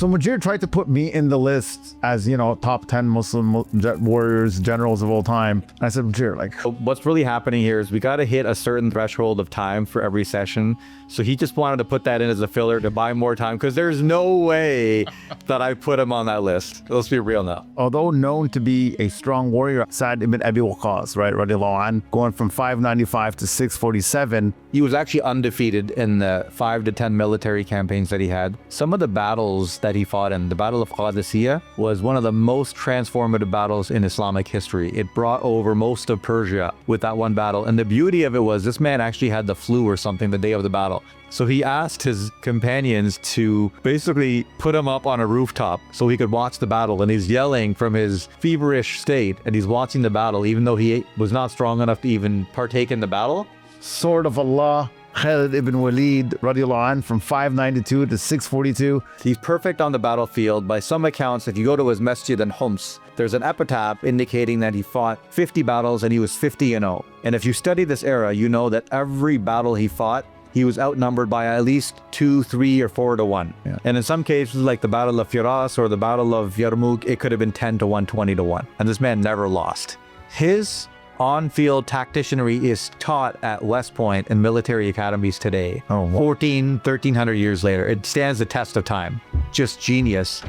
So Mujir tried to put me in the list as, top 10 Muslim warriors, generals of all time. I said, Mujir, what's really happening here is we got to hit a certain threshold of time for every session. So he just wanted to put that in as a filler to buy more time, because there's no way that I put him on that list. Let's be real now. Although known to be a strong warrior, Sa'd ibn Abi Waqqas, right, radiallahu anh, going from 595 to 647. He was actually undefeated in the 5 to 10 military campaigns that he had. Some of the battles that he fought in, the Battle of Qadisiyah, was one of the most transformative battles in Islamic history. It brought over most of Persia with that one battle. And the beauty of it was this man actually had the flu or something the day of the battle. So he asked his companions to basically put him up on a rooftop so he could watch the battle. And he's yelling from his feverish state, and he's watching the battle, even though he was not strong enough to even partake in the battle. Sword of Allah, Khalid ibn Walid, radiallahu anh, from 592 to 642. He's perfect on the battlefield. By some accounts, if you go to his masjid in Homs, there's an epitaph indicating that he fought 50 battles and he was 50-0. And if you study this era, you know that every battle he fought, he was outnumbered by at least 2, 3, or 4 to 1. Yeah. And in some cases, like the Battle of Firas or the Battle of Yarmouk, it could have been 10 to 1, 20 to 1. And this man never lost. His on-field tacticianry is taught at West Point and military academies today. 1,300 years later. It stands the test of time. Just genius.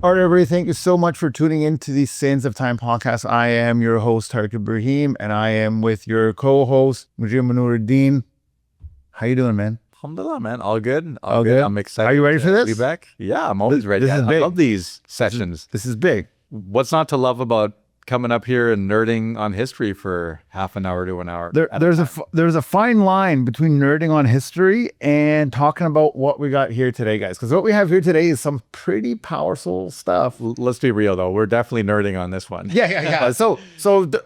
All right, everybody, thank you so much for tuning in to the Sands of Time podcast. I am your host, Tarek Ibrahim, and I am with your co-host, Mujir Muneeruddin. How you doing, man? Alhamdulillah, man. All good. All good. I'm excited. Are you ready for this? Be back? Yeah, I'm always ready. This is big. I love these sessions. This is big. What's not to love about coming up here and nerding on history for half an hour to an hour? There's a fine line between nerding on history and talking about what we got here today, guys. Because what we have here today is some pretty powerful stuff. Let's be real, though. We're definitely nerding on this one. Yeah. So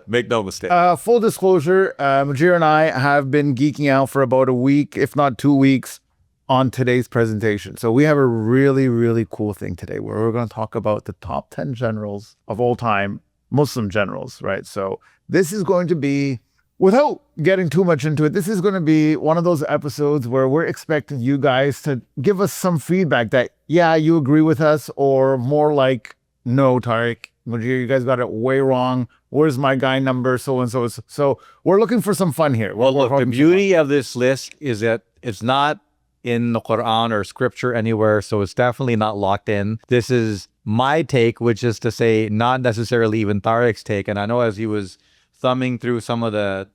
make no mistake. Full disclosure, Mujir and I have been geeking out for about a week, if not 2 weeks, on today's presentation. So we have a really, really cool thing today where we're going to talk about the top 10 generals of all time, Muslim generals, right? So this is going to be, without getting too much into it, this is going to be one of those episodes where we're expecting you guys to give us some feedback that, yeah, you agree with us, or more like, no, Tarek, Mujir, you guys got it way wrong. Where's my guy number? So and so. So we're looking for some fun here. Well, look, the beauty of this list is that it's not in the Quran or scripture anywhere, so it's definitely not locked in. This is my take, which is to say not necessarily even Tarek's take. And I know as he was thumbing through some of the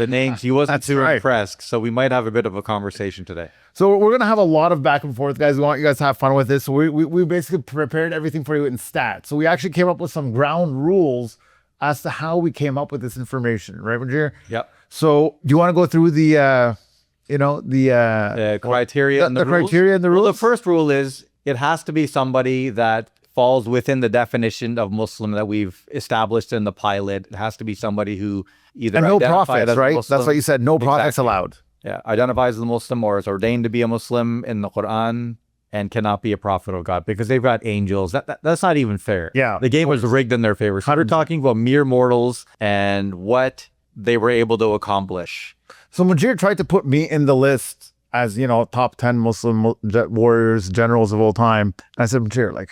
names, he wasn't too impressed. So we might have a bit of a conversation today. So we're going to have a lot of back and forth, guys. We want you guys to have fun with this. So we basically prepared everything for you in stats. So we actually came up with some ground rules as to how we came up with this information, right, Mujir? Yep. So do you want to go through the criteria and the rules? Criteria and the rules? Well, the first rule is it has to be somebody that falls within the definition of Muslim that we've established in the pilot. It has to be somebody who either and no identified prophets, as right? Muslim, that's what you said. No prophets allowed. Yeah, identifies as a Muslim or is ordained to be a Muslim in the Quran and cannot be a prophet of God because they've got angels. That's not even fair. Yeah, the game was rigged in their favor. So we're talking about mere mortals and what they were able to accomplish. So Mujir tried to put me in the list as, top 10 Muslim warriors, generals of all time. I said, Mujir,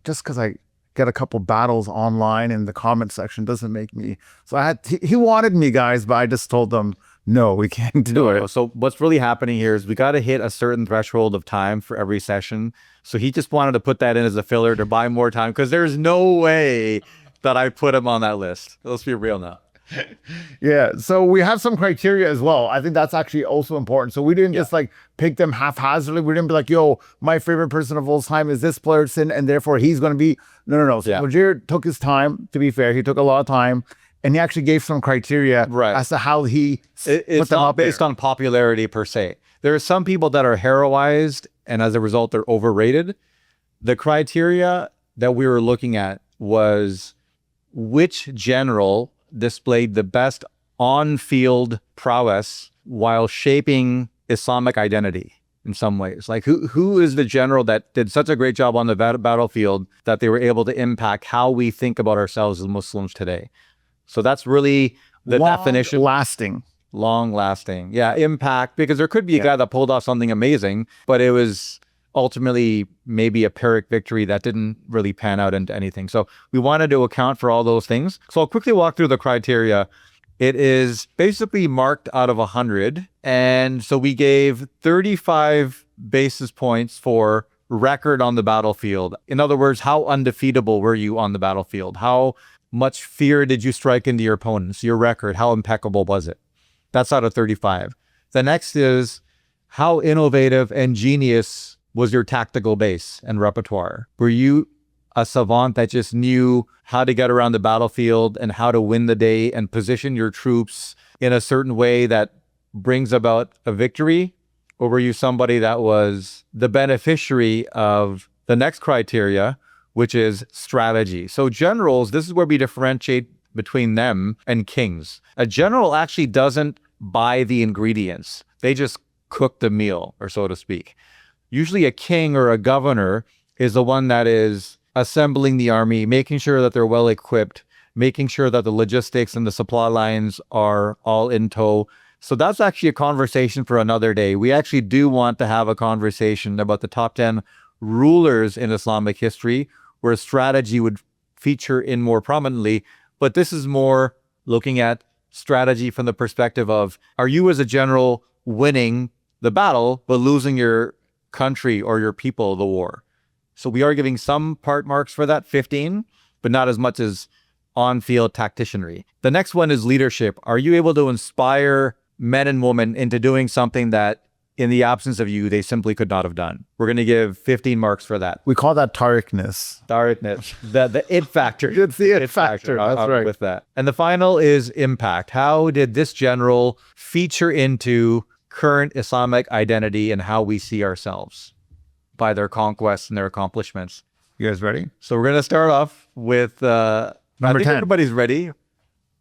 just because I get a couple battles online in the comment section doesn't make me. So he wanted me, guys, but I just told them, no, we can't do it. So what's really happening here is we got to hit a certain threshold of time for every session. So he just wanted to put that in as a filler to buy more time because there's no way that I put him on that list. Let's be real now. Yeah, so we have some criteria as well. I think that's actually also important. So we didn't just pick them haphazardly. We didn't be like, yo, my favorite person of all time is this person, and therefore he's going to be. No. So Mujir took his time, to be fair. He took a lot of time, and he actually gave some criteria as to how he it's not based on popularity per se. There are some people that are heroized, and as a result, they're overrated. The criteria that we were looking at was which general displayed the best on-field prowess while shaping Islamic identity in some ways. Like who is the general that did such a great job on the battlefield that they were able to impact how we think about ourselves as Muslims today? So that's really the definition. Long lasting. Yeah, impact, because there could be a guy that pulled off something amazing, but it was ultimately maybe a Pyrrhic victory that didn't really pan out into anything. So we wanted to account for all those things. So I'll quickly walk through the criteria. It is basically marked out of 100. And so we gave 35 basis points for record on the battlefield. In other words, how undefeatable were you on the battlefield? How much fear did you strike into your opponents? Your record, how impeccable was it? That's out of 35. The next is how innovative and genius was your tactical base and repertoire? Were you a savant that just knew how to get around the battlefield and how to win the day and position your troops in a certain way that brings about a victory? Or were you somebody that was the beneficiary of the next criteria, which is strategy? So generals, this is where we differentiate between them and kings. A general actually doesn't buy the ingredients. They just cook the meal, or so to speak. Usually a king or a governor is the one that is assembling the army, making sure that they're well equipped, making sure that the logistics and the supply lines are all in tow. So that's actually a conversation for another day. We actually do want to have a conversation about the top 10 rulers in Islamic history, where strategy would feature in more prominently. But this is more looking at strategy from the perspective of, are you as a general winning the battle, but losing your country or your people the war? So we are giving some part marks for that, 15, but not as much as on-field tacticianry. The next one is leadership. Are you able to inspire men and women into doing something that in the absence of you, they simply could not have done? We're going to give 15 marks for that. We call that Tariqness. Tariqness, the it factor. It's the it factor. That's right. With that. And the final is impact. How did this general feature into current Islamic identity and how we see ourselves by their conquests and their accomplishments? You guys ready? So we're going to start off with Number I think 10. everybody's ready.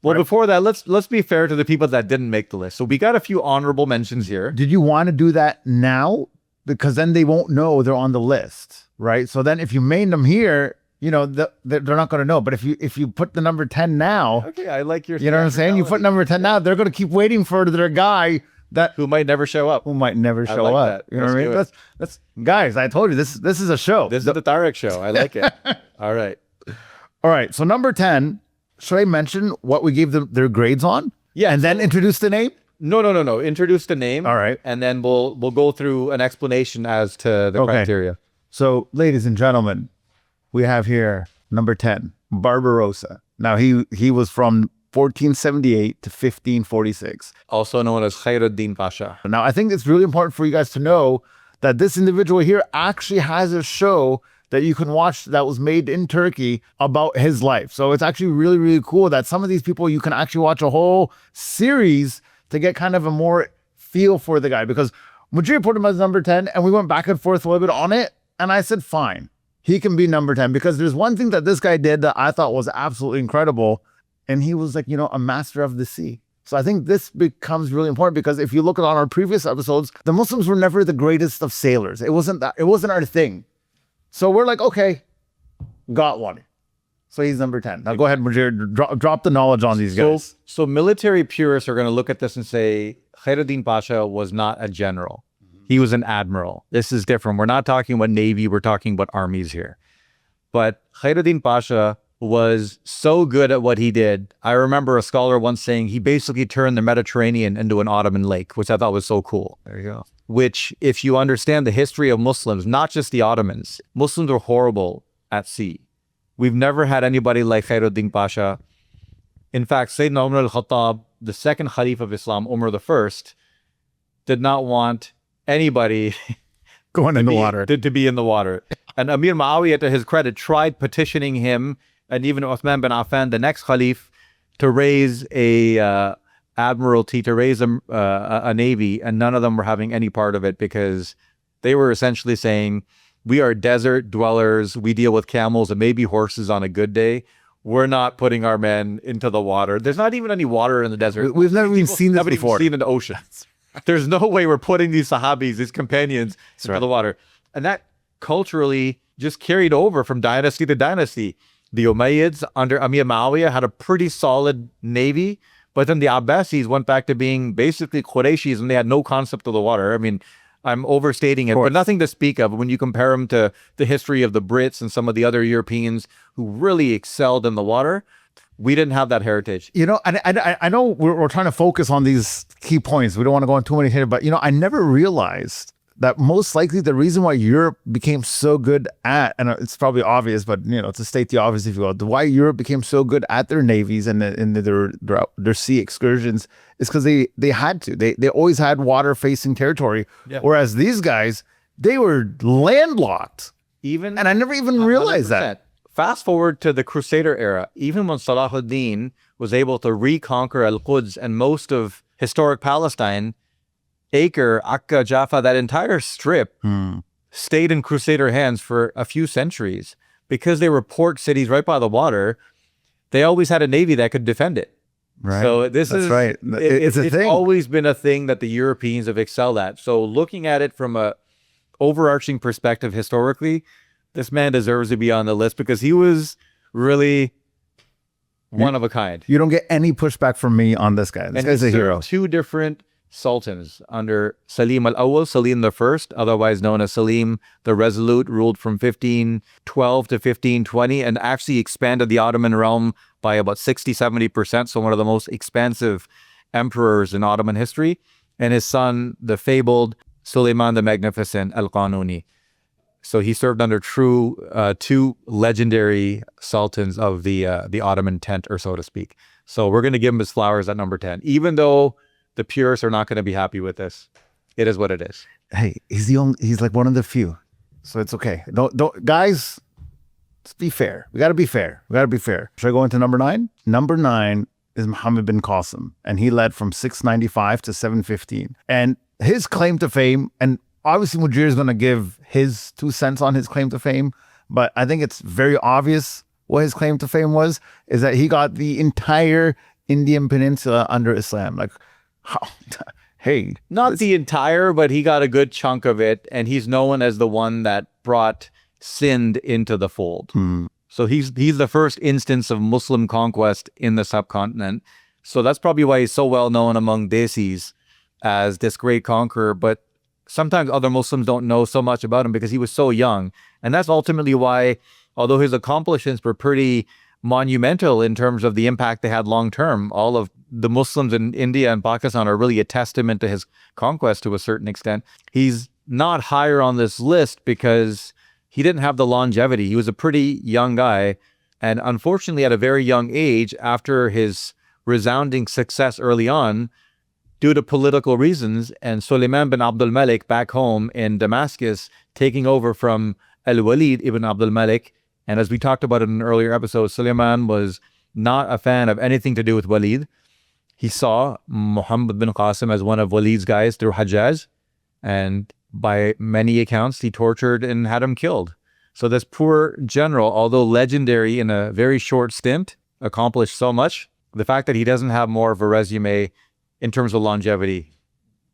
Well, Right. before that, let's be fair to the people that didn't make the list. So we got a few honorable mentions here. Did you want to do that now? Because then they won't know they're on the list, right? So then if you made them here, you know, they're not going to know. But if you put the number 10 now, Okay, I like your. you know what I'm saying? You put number 10 now, they're going to keep waiting for their guy that who might never show up. who might never show like up. that. You know what I mean? Let's That's guys, I told you this is a show. This is the Tarek show. I like it. All right. All right. So number 10, should I mention what we gave them their grades on? Yeah, And then introduce the name? No. Introduce the name. All right. And then we'll go through an explanation as to the Okay. criteria. So, ladies and gentlemen, we have here number 10, Barbarossa. Now he was from 1478 to 1546. Also known as Khairuddin Pasha. Now, I think it's really important for you guys to know that this individual here actually has a show that you can watch that was made in Turkey about his life. So it's actually really, really cool that some of these people, you can actually watch a whole series to get kind of a more feel for the guy, because Mujir put him as number 10 and we went back and forth a little bit on it. And I said, fine, he can be number 10, because there's one thing that this guy did that I thought was absolutely incredible. And he was like, you know, a master of the sea. So I think this becomes really important, because if you look at on our previous episodes, the Muslims were never the greatest of sailors. It wasn't our thing. So we're like, okay, got one. So he's number 10. Now go ahead, Mujir, drop the knowledge on these guys. So military purists are going to look at this and say Khairuddin Pasha was not a general. He was an admiral. This is different. We're not talking about Navy. We're talking about armies here. But Khairuddin Pasha was so good at what he did. I remember a scholar once saying he basically turned the Mediterranean into an Ottoman lake, which I thought was so cool. There you go. Which, if you understand the history of Muslims, not just the Ottomans, Muslims are horrible at sea. We've never had anybody like Khairuddin Pasha. In fact, Sayyidina Umar al-Khattab, the second Khalif of Islam, Umar I, did not want anybody Going in the water. to be in the water. And Amir Muawiyah, to his credit, tried petitioning him and even Uthman bin Affan, the next Khalif, to raise a admiralty, to raise a navy, and none of them were having any part of it, because they were essentially saying, we are desert dwellers, we deal with camels and maybe horses on a good day. We're not putting our men into the water. There's not even any water in the desert. We've never even seen this Haven't even before. seen in the ocean. There's no way we're putting these Sahabis, these companions, into right. the water. And that culturally just carried over from dynasty to dynasty. The Umayyads under Amir Muawiyah had a pretty solid navy, but then the Abbasids went back to being basically Qurayshis, and they had no concept of the water. I mean, I'm overstating it, but nothing to speak of when you compare him to the history of the Brits and some of the other Europeans who really excelled in the water. We didn't have that heritage. You know, and I know we're trying to focus on these key points. We don't want to go into too many here, but you know, I never realized that most likely the reason why Europe became so good at, and it's probably obvious, but you know, to state the obvious, if you will, why Europe became so good at their navies and their sea excursions is because they had to. They always had water facing territory, whereas these guys, they were landlocked. And I never even realized 100%. That. Fast forward to the Crusader era, even when Salahuddin was able to reconquer Al-Quds and most of historic Palestine, Acre, Akka, Jaffa, that entire strip stayed in Crusader hands for a few centuries. Because they were port cities right by the water, they always had a navy that could defend it. Right. So this is right. It's a thing. Always been a thing that the Europeans have excelled at. So looking at it from a overarching perspective historically, this man deserves to be on the list because he was really one of a kind. You don't get any pushback from me on this guy. This guy's a hero. Two different sultans under Salim al-Awwal, Salim the First, otherwise known as Salim the Resolute, ruled from 1512 to 1520 and actually expanded the Ottoman realm by about 60-70%. So one of the most expansive emperors in Ottoman history. And his son, the fabled Suleiman the Magnificent al-Qanuni. So he served under two legendary sultans of the Ottoman tent, or so to speak. So we're going to give him his flowers at number 10, even though the purists are not going to be happy with this. It is what it is. Hey, he's like one of the few, so it's okay. Don't guys, let's be fair. We got to be fair. Should I go into number 9? Number 9 is Muhammad bin Qasim, and he led from 695 to 715. And his claim to fame, and obviously Mujir is going to give his 2 cents on his claim to fame, but I think it's very obvious what his claim to fame was, is that he got the entire Indian peninsula under Islam. Like, hey. Not the entire, but he got a good chunk of it, and he's known as the one that brought Sind into the fold. So he's the first instance of Muslim conquest in the subcontinent. So that's probably why he's so well known among Desis as this great conqueror, but sometimes other Muslims don't know so much about him because he was so young. And that's ultimately why, although his accomplishments were pretty monumental in terms of the impact they had long-term, all of the Muslims in India and Pakistan are really a testament to his conquest to a certain extent. He's not higher on this list because he didn't have the longevity. He was a pretty young guy. And unfortunately, at a very young age, after his resounding success early on, due to political reasons, and Suleiman bin Abdul Malik back home in Damascus taking over from al-Walid ibn Abdul Malik. And as we talked about in an earlier episode, Suleiman was not a fan of anything to do with Walid. He saw Muhammad bin Qasim as one of Walid's guys through Hajjaj, and by many accounts, he tortured and had him killed. So this poor general, although legendary in a very short stint, accomplished so much. The fact that he doesn't have more of a resume in terms of longevity,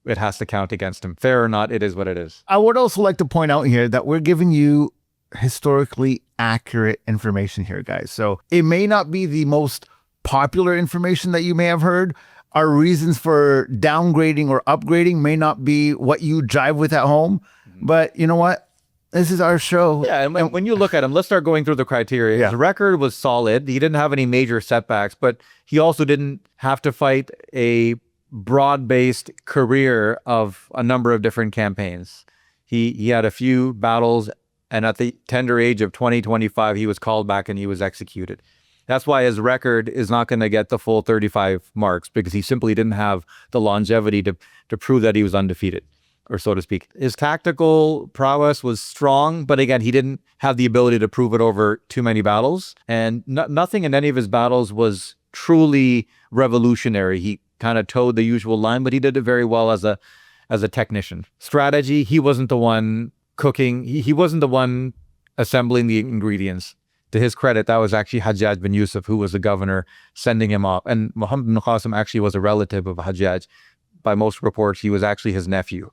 it has to count against him. Fair or not, it is what it is. I would also like to point out here that we're giving you historically accurate information here, guys. So it may not be the most popular information that you may have heard. Our reasons for downgrading or upgrading may not be what you jive with at home, but you know what? This is our show. Yeah, and when you look at him, let's start going through the criteria. Yeah. His record was solid. He didn't have any major setbacks, but he also didn't have to fight a broad-based career of a number of different campaigns. He had a few battles, and at the tender age of 25, he was called back and he was executed. That's why his record is not going to get the full 35 marks, because he simply didn't have the longevity to prove that he was undefeated, or so to speak. His tactical prowess was strong, but again, he didn't have the ability to prove it over too many battles. And nothing in any of his battles was truly revolutionary. He kind of towed the usual line, but he did it very well as a technician. Strategy, he wasn't the one cooking. He wasn't the one assembling the ingredients. To his credit, that was actually Hajjaj bin Yusuf, who was the governor, sending him off. And Muhammad bin Qasim actually was a relative of Hajjaj. By most reports, he was actually his nephew.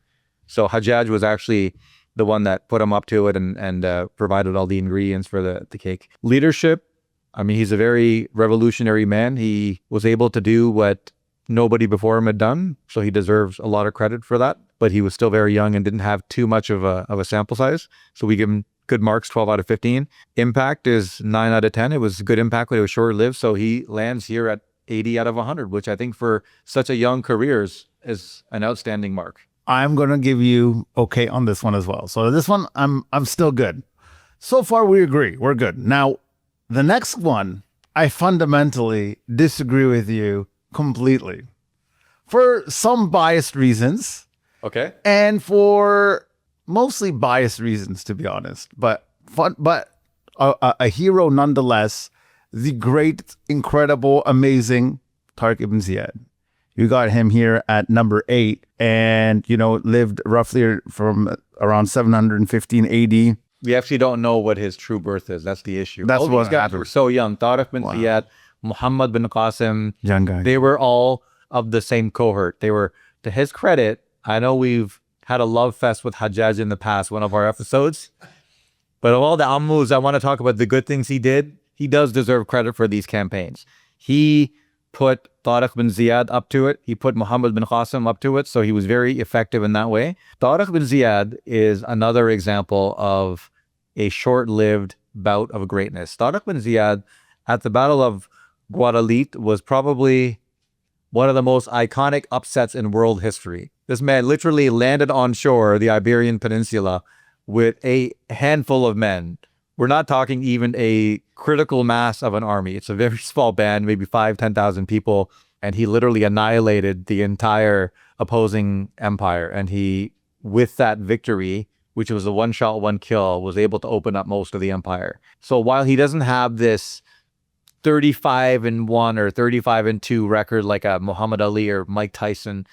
So Hajjaj was actually the one that put him up to it and provided all the ingredients for the cake. Leadership, I mean, he's a very revolutionary man. He was able to do what nobody before him had done, so he deserves a lot of credit for that. but he was still very young and didn't have too much of a sample size. So we give him good marks, 12 out of 15. Impact is 9 out of 10. It was good impact, but it was short-lived. So he lands here at 80 out of 100, which I think for such a young career is an outstanding mark. I'm going to give you okay on this one as well. So this one, I'm still good. So far, we agree. We're good. Now, the next one, I fundamentally disagree with you completely for some biased reasons. Okay. And for mostly biased reasons, to be honest. But a hero nonetheless, the great, incredible, amazing Tariq ibn Ziyad. You got him here at number 8 and, lived roughly from around 715 AD. We actually don't know what his true birth is. That's the issue. That's all what these guys happened. were so young. Tariq bin Ziyad, Muhammad bin Qasim. Young guy. They were all of the same cohort. They were, to his credit, I know we've had a love fest with Hajjaj in the past, one of our episodes. But of all the Ammus, I want to talk about the good things he did. He does deserve credit for these campaigns. He put Tariq bin Ziyad up to it. He put Muhammad bin Qasim up to it. So he was very effective in that way. Tariq bin Ziyad is another example of a short-lived bout of greatness. Tariq bin Ziyad at the Battle of Guadalete was probably one of the most iconic upsets in world history. This man literally landed on shore, the Iberian Peninsula, with a handful of men. We're not talking even a critical mass of an army. It's a very small band, maybe 10,000 people. And he literally annihilated the entire opposing empire. And he, with that victory, which was a one-shot, one-kill, was able to open up most of the empire. So while he doesn't have this 35-1 or 35-2 record like a Muhammad Ali or Mike Tyson,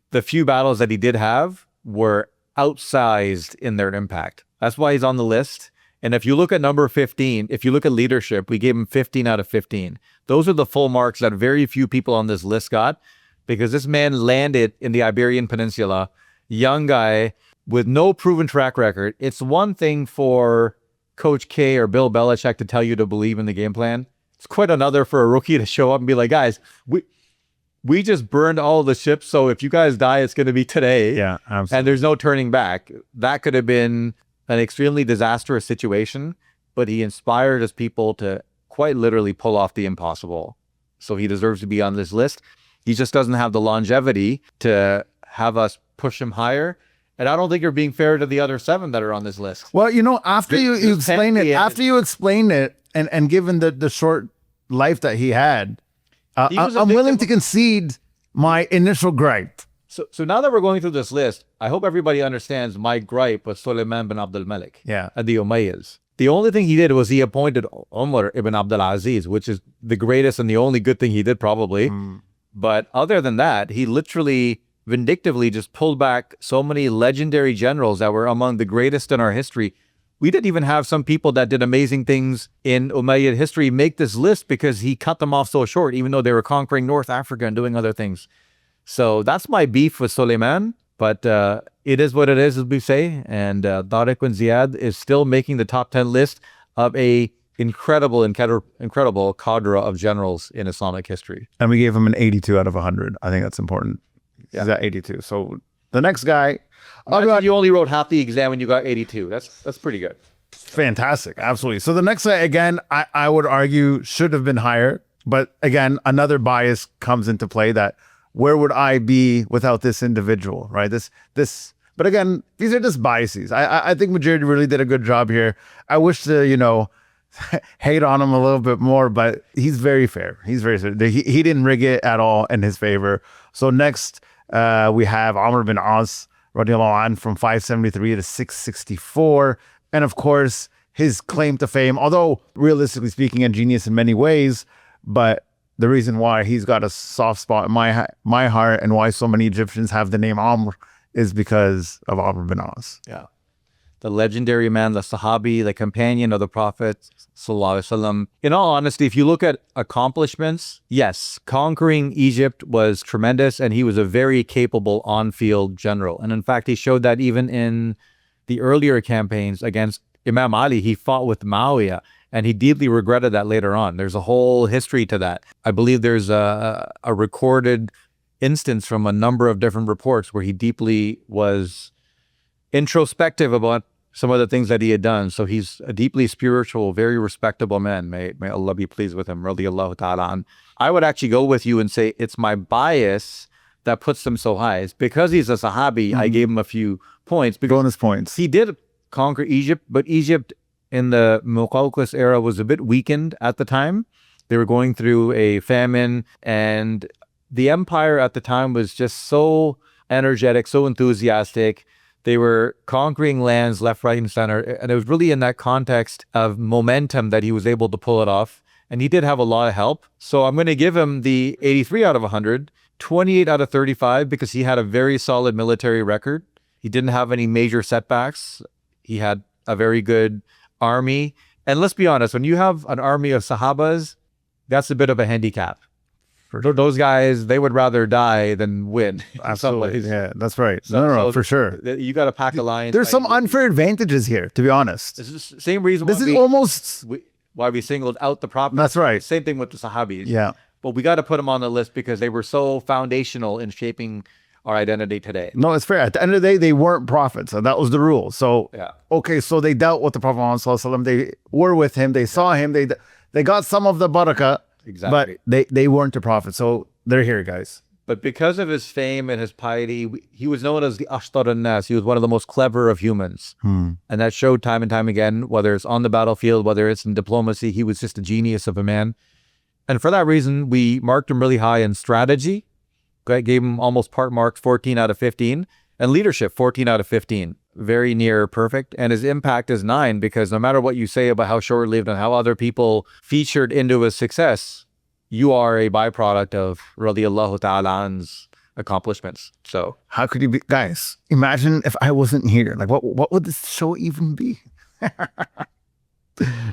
the few battles that he did have were outsized in their impact. That's why he's on the list. And if you look at number 15, if you look at leadership, we gave him 15 out of 15. Those are the full marks that very few people on this list got, because this man landed in the Iberian Peninsula, young guy with no proven track record. It's one thing for Coach K or Bill Belichick to tell you to believe in the game plan. It's quite another for a rookie to show up and be like, guys, we just burned all the ships, so if you guys die, it's going to be today. Yeah, absolutely. And there's no turning back. That could have been an extremely disastrous situation, but he inspired his people to quite literally pull off the impossible. So he deserves to be on this list. He just doesn't have the longevity to have us push him higher. And I don't think you're being fair to the other 7 that are on this list. Well, after you explain it, and given the short life that he had, I'm willing to concede my initial gripe. So now that we're going through this list, I hope everybody understands my gripe with Sulaiman bin Abdul Malik and the Umayyads. The only thing he did was he appointed Umar ibn Abdul Aziz, which is the greatest and the only good thing he did probably. But other than that, he literally vindictively just pulled back so many legendary generals that were among the greatest in our history. We didn't even have some people that did amazing things in Umayyad history make this list because he cut them off so short, even though they were conquering North Africa and doing other things. So that's my beef with Sulaiman, but it is what it is, as we say. And Tariq bin Ziyad is still making the top 10 list of a incredible cadre of generals in Islamic history. And we gave him an 82 out of 100. I think that's important. Yeah. He's at 82. So the next guy, you only wrote half the exam when you got 82. That's pretty good. Fantastic. Absolutely. So the next guy, again, I would argue should have been higher. But again, another bias comes into play that where would I be without this individual, right? But again, these are just biases. I think Mujir really did a good job here. I wish to, hate on him a little bit more, but he's very fair. He's very fair. He didn't rig it at all in his favor. So next, we have Amr bin As, radiallahu anh, from 573 to 664. And of course, his claim to fame, although realistically speaking, a genius in many ways, but the reason why he's got a soft spot in my heart and why so many Egyptians have the name Amr is because of Amr bin As. Yeah. The legendary man, the Sahabi, the companion of the Prophet, Sallallahu Alaihi Wasallam. In all honesty, if you look at accomplishments, yes, conquering Egypt was tremendous, and he was a very capable on-field general. And in fact, he showed that even in the earlier campaigns against Imam Ali, he fought with Muawiyah. And he deeply regretted that later on. There's a whole history to that. I believe there's a recorded instance from a number of different reports where he deeply was introspective about some of the things that he had done. So he's a deeply spiritual, very respectable man. May Allah be pleased with him. Radiyallahu ta'ala an. I would actually go with you and say it's my bias that puts him so high. It's because he's a Sahabi, I gave him a few points. Bonus points. He did conquer Egypt, but Egypt in the Muqawqis era was a bit weakened at the time. They were going through a famine, and the empire at the time was just so energetic, so enthusiastic. They were conquering lands left, right, and center. And it was really in that context of momentum that he was able to pull it off. And he did have a lot of help. So I'm going to give him the 83 out of 100, 28 out of 35, because he had a very solid military record. He didn't have any major setbacks. He had a very good army. And let's be honest, when you have an army of Sahabas, that's a bit of a handicap. For those guys, they would rather die than win. Absolutely. Yeah, that's right. So, for sure. You got to pack alliance. There's some unfair advantages here, to be honest. This is the same reason this is almost why we singled out the Prophet. That's right. Same thing with the Sahabis. Yeah. But we got to put them on the list because they were so foundational in shaping our identity today. No, it's fair. At the end of the day, they weren't prophets, and that was the rule. So, yeah. Okay, so they dealt with the Prophet Muhammad Sallallahu Alaihi Wasallam. They were with him. They saw him. They got some of the barakah. Exactly. But they weren't the prophet. So they're here, guys. But because of his fame and his piety, he was known as the Ashtar al-Nas. He was one of the most clever of humans. And that showed time and time again, whether it's on the battlefield, whether it's in diplomacy, he was just a genius of a man. And for that reason, we marked him really high in strategy. Gave him almost part marks, 14 out of 15. And leadership, 14 out of 15. Very near perfect. And his impact is 9, because no matter what you say about how short-lived and how other people featured into his success, you are a byproduct of radiyallahu ta'ala an's accomplishments. So how could you be, guys, imagine if I wasn't here. Like what would this show even be?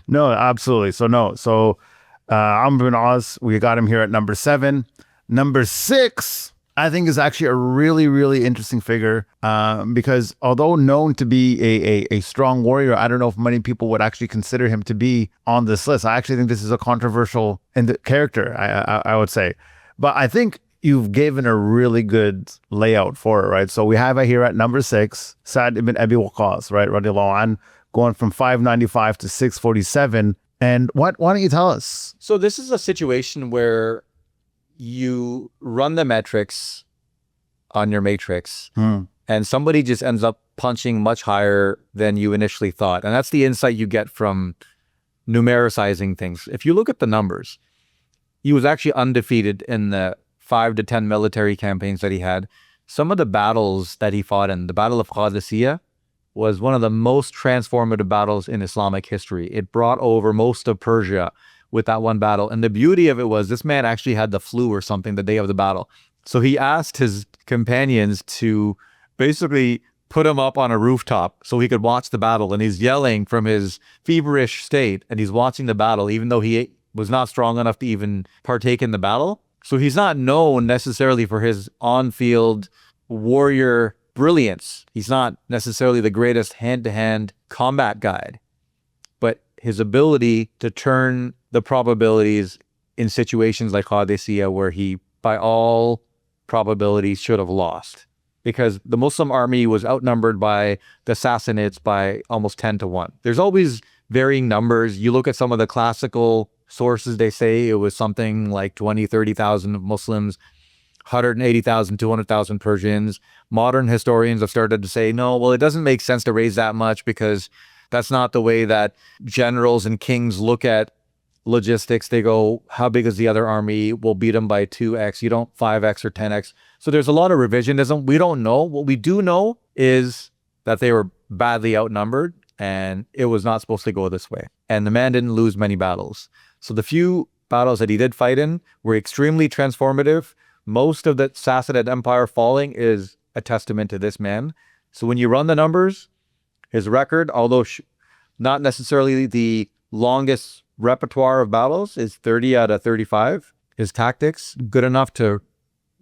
No, absolutely. So Amr bin Oz, we got him here at number 7. Number 6, I think, is actually a really, really interesting figure, because although known to be a strong warrior, I don't know if many people would actually consider him to be on this list. I actually think this is a controversial character, I would say. But I think you've given a really good layout for it, right? So we have it here at number 6, Sa'd ibn Abi Waqqas, right? Radiallahu an, going from 595 to 647. And why don't you tell us? So this is a situation where you run the metrics on your matrix and somebody just ends up punching much higher than you initially thought. And that's the insight you get from numericizing things. If you look at the numbers, he was actually undefeated in the 5 to 10 military campaigns that he had. Some of the battles that he fought in, the Battle of Qadisiyah, was one of the most transformative battles in Islamic history. It brought over most of Persia with that one battle. And the beauty of it was this man actually had the flu or something the day of the battle. So he asked his companions to basically put him up on a rooftop so he could watch the battle. And he's yelling from his feverish state, and he's watching the battle, even though he was not strong enough to even partake in the battle. So he's not known necessarily for his on-field warrior brilliance. He's not necessarily the greatest hand-to-hand combat guide, but his ability to turn the probabilities in situations like Qadisiyah, where he, by all probabilities, should have lost, because the Muslim army was outnumbered by the Sassanids by almost 10 to 1. There's always varying numbers. You look at some of the classical sources, they say it was something like 20, 30,000 Muslims, 180,000, 200,000 Persians. Modern historians have started to say, no, well, it doesn't make sense to raise that much, because that's not the way that generals and kings look at logistics. They go, how big is the other army? We'll beat them by 2x. You don't 5x or 10x. So there's a lot of revisionism. We don't know. What we do know is that they were badly outnumbered, and it was not supposed to go this way. And the man didn't lose many battles. So the few battles that he did fight in were extremely transformative. Most of the Sassanid Empire falling is a testament to this man. So when you run the numbers, his record, although not necessarily the longest repertoire of battles, is 30 out of 35. His tactics, good enough to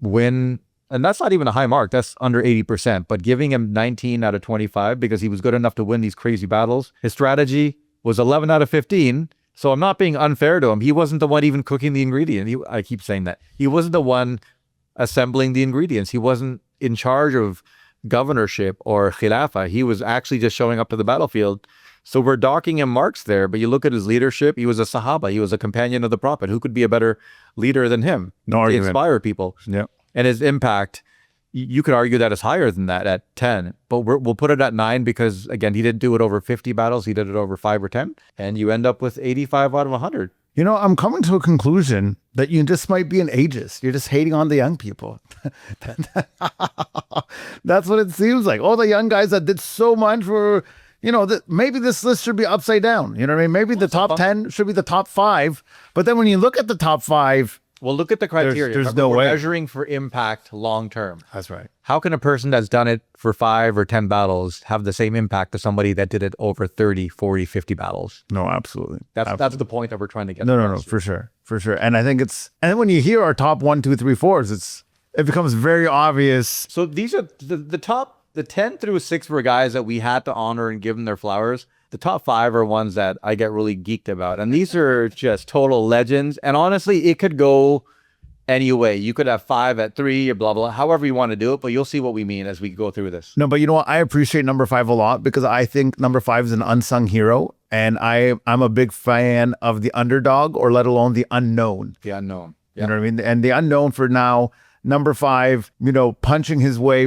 win. And that's not even a high mark. That's under 80%. But giving him 19 out of 25 because he was good enough to win these crazy battles. His strategy was 11 out of 15. So I'm not being unfair to him. He wasn't the one even cooking the ingredient. I keep saying that. He wasn't the one assembling the ingredients. He wasn't in charge of governorship or khilafah. He was actually just showing up to the battlefield. So we're docking him marks there, but you look at his leadership, he was a Sahaba, he was a companion of the Prophet. Who could be a better leader than him? No to argument. inspire people. Yeah. And his impact, you could argue that is higher than that at 10, but we'll put it at 9 because, again, he didn't do it over 50 battles. He did it over 5 or 10, and you end up with 85 out of 100. You know, I'm coming to a conclusion that you just might be an ageist. You're just hating on the young people. That's what it seems like. All the young guys that did so much for, you know, maybe this list should be upside down. You know what I mean? Maybe the top 10 should be the top 5. But then when you look at the top 5, well, look at the criteria. There's no We're way. measuring for impact long term. That's right. How can a person that's done it for 5 or 10 battles have the same impact as somebody that did it over 30, 40, 50 battles? No, absolutely. That's the point that we're trying to get. No, for sure. And I think and then when you hear our top 1, 2, 3, 4s, it becomes very obvious. So these are the top, the 10 through 6 were guys that we had to honor and give them their flowers. The top 5 are ones that I get really geeked about. And these are just total legends. And honestly, it could go any way. You could have 5 at 3 or blah, blah, however you want to do it. But you'll see what we mean as we go through this. No, but you know what? I appreciate number 5 a lot because I think number 5 is an unsung hero. And I'm a big fan of the underdog, or let alone the unknown. The unknown. You know what I mean? And the unknown for now, number 5, you know, punching his way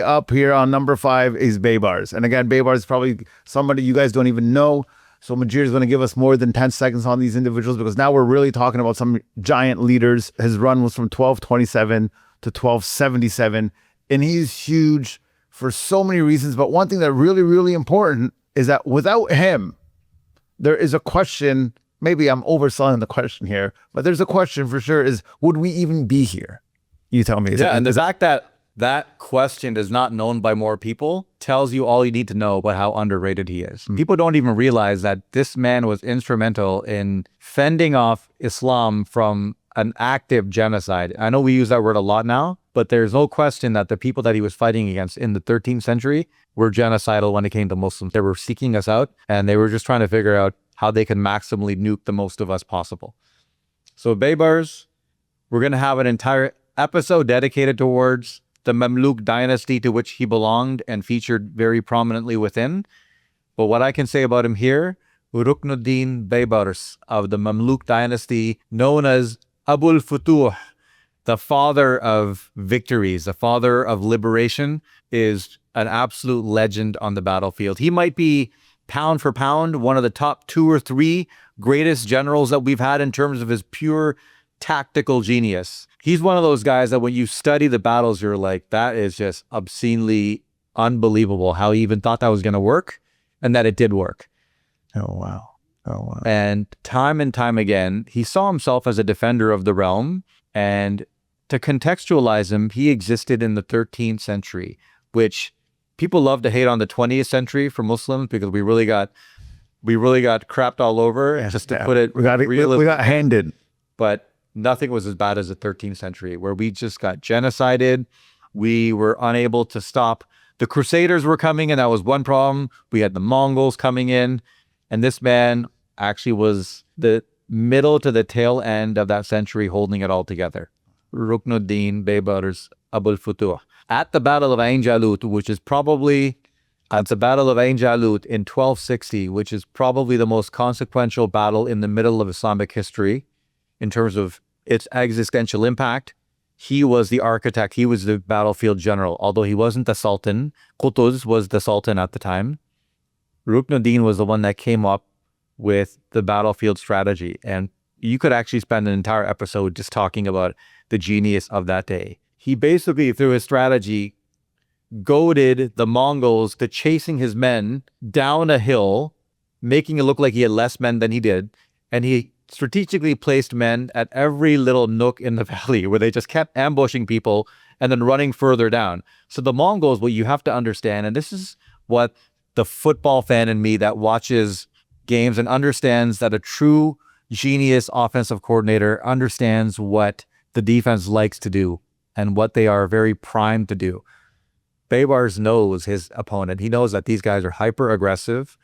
up here on number 5 is Baybars. And again, Baybars is probably somebody you guys don't even know. So Mujir is going to give us more than 10 seconds on these individuals because now we're really talking about some giant leaders. His run was from 1227 to 1277. And he's huge for so many reasons. But one thing that really, really important is that without him, there is a question. Maybe I'm overselling the question here, but there's a question for sure is, would we even be here? You tell me. Yeah, and the fact that question is not known by more people tells you all you need to know about how underrated he is. People don't even realize that this man was instrumental in fending off Islam from an active genocide. I know we use that word a lot now, but there's no question that the people that he was fighting against in the 13th century were genocidal when it came to Muslims. They were seeking us out, and they were just trying to figure out how they can maximally nuke the most of us possible. So Baybars, we're going to have an entire episode dedicated towards the Mamluk dynasty to which he belonged and featured very prominently within. But what I can say about him here, Ruknuddin Baybars of the Mamluk dynasty, known as Abul Futuh, the father of victories, the father of liberation, is an absolute legend on the battlefield. He might be, pound for pound, one of the top 2 or 3 greatest generals that we've had in terms of his pure tactical genius. He's one of those guys that when you study the battles, you're like, that is just obscenely unbelievable how he even thought that was going to work and that it did work. Oh, wow. And time again, he saw himself as a defender of the realm. And to contextualize him, he existed in the 13th century, which people love to hate on the 20th century for Muslims because we really got crapped all over. Just to put it, we got handed. But nothing was as bad as the 13th century, where we just got genocided. We were unable to stop. The Crusaders were coming in. That was one problem. We had the Mongols coming in. And this man actually was the middle to the tail end of that century holding it all together. Ruknuddin Baybars Abul Futuh. At the Battle of Ain Jalut, which is probably, at the Battle of Ain Jalut in 1260, which is probably the most consequential battle in the middle of Islamic history in terms of its existential impact, he was the architect. He was the battlefield general. Although he wasn't the Sultan, Qutuz was the Sultan at the time. Ruknuddin was the one that came up with the battlefield strategy. And you could actually spend an entire episode just talking about the genius of that day. He basically, through his strategy, goaded the Mongols to chasing his men down a hill, making it look like he had less men than he did. And he strategically placed men at every little nook in the valley where they just kept ambushing people and then running further down. So the Mongols, what you have to understand, and this is what the football fan in me that watches games and understands that a true genius offensive coordinator understands what the defense likes to do and what they are very primed to do. Baybars knows his opponent. He knows that these guys are hyper aggressive,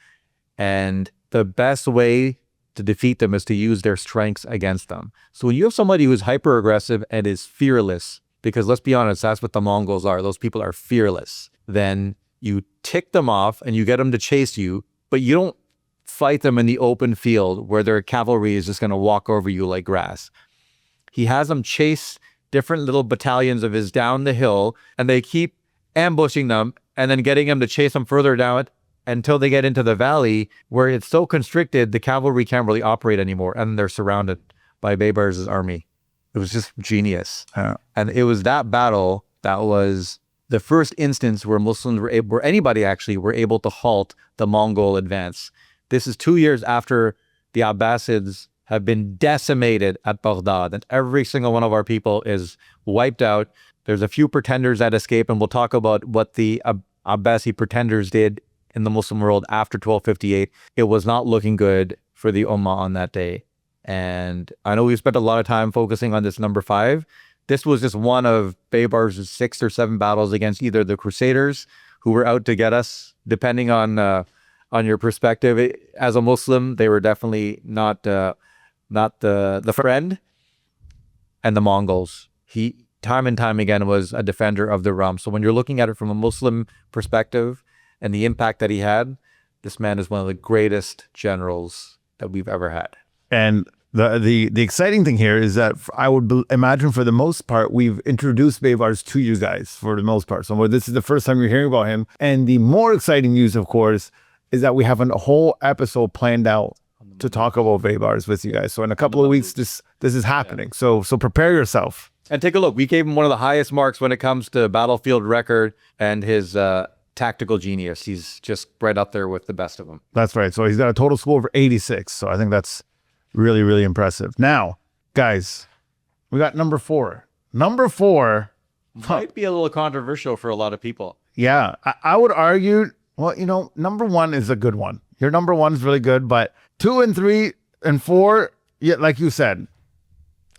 and the best way to defeat them is to use their strengths against them. So when you have somebody who's hyper aggressive and is fearless, because let's be honest, that's what the Mongols are. Those people are fearless. Then you tick them off and you get them to chase you, but you don't fight them in the open field where their cavalry is just going to walk over you like grass. He has them chase different little battalions of his down the hill, and they keep ambushing them and then getting them to chase them further down it until they get into the valley where it's so constricted, the cavalry can't really operate anymore, and they're surrounded by Baybars' army. It was just genius. And it was that battle that was the first instance where Muslims were able, where anybody actually were able to halt the Mongol advance. This is 2 years after the Abbasids have been decimated at Baghdad, and every single one of our people is wiped out. There's a few pretenders that escape, and we'll talk about what the Abbasi pretenders did in the Muslim world after 1258. It was not looking good for the Ummah on that day. And I know we spent a lot of time focusing on this number 5. This was just one of Baybars' 6 or 7 battles against either the Crusaders, who were out to get us, depending on your perspective. As a Muslim, they were definitely not the friend, and the Mongols. He, time and time again, was a defender of the realm. So when you're looking at it from a Muslim perspective and the impact that he had, this man is one of the greatest generals that we've ever had. And the exciting thing here is that I would imagine for the most part, we've introduced Baybars to you guys for the most part. So this is the first time you're hearing about him. And the more exciting news, of course, is that we have a whole episode planned out to talk about Baybars with you guys. So in a couple of weeks, this is happening. So prepare yourself. And take a look. We gave him one of the highest marks when it comes to battlefield record and his tactical genius. He's just right up there with the best of them. That's right. So he's got a total score of 86. So I think that's really, really impressive. Now, guys, we got number 4. Number 4 might be a little controversial for a lot of people. Yeah, I would argue, well, number 1 is a good one. Your number 1 is really good, but 2 and 3 and 4, yeah, like you said,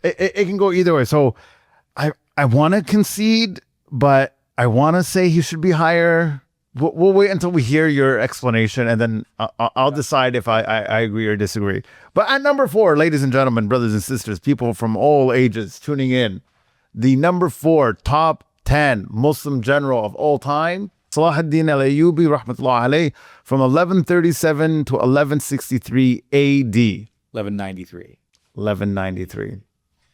it can go either way. So I want to concede, but I want to say he should be higher. We'll wait until we hear your explanation, and then I'll decide if I agree or disagree. But at number 4, ladies and gentlemen, brothers and sisters, people from all ages tuning in, the number 4 top 10 Muslim general of all time, Salahuddin al-Ayyubi, rahmatullah alayh, from 1137 to 1163 AD. 1193. 1193.